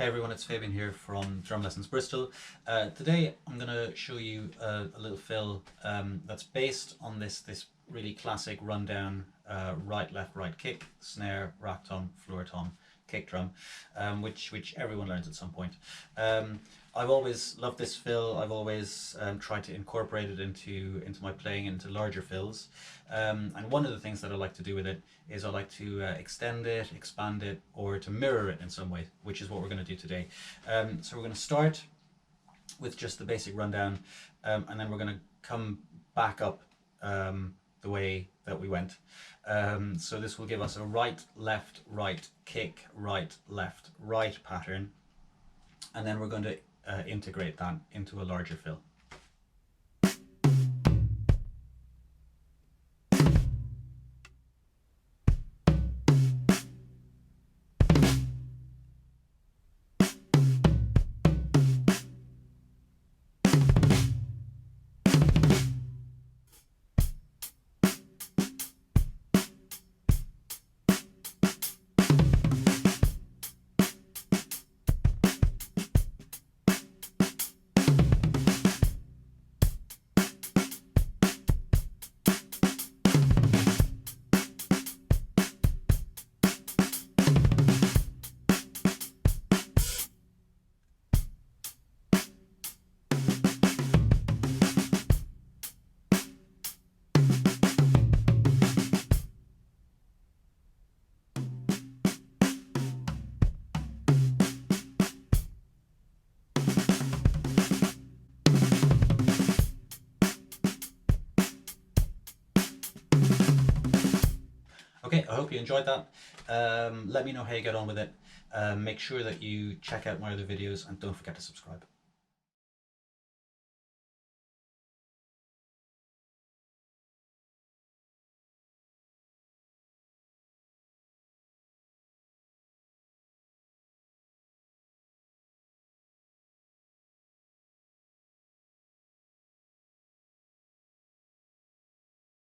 Hey everyone, it's Fabian here from Drum Lessons Bristol. Today I'm going to show you a little fill that's based on this really classic rundown right, left, right kick, snare, rack tom, floor tom, kick drum, which everyone learns at some point. I've always loved this fill. I've always tried to incorporate it into my playing, into larger fills. And one of the things that I like to do with it is I like to extend it, expand it, or to mirror it in some way, which is what we're going to do today. So we're going to start with just the basic rundown, and then we're going to come back up the way that we went. So this will give us a right, left, right, kick, right, left, right pattern, and then we're going to integrate that into a larger fill. Okay, I hope you enjoyed that. Let me know how you get on with it. Make sure that you check out my other videos and don't forget to subscribe.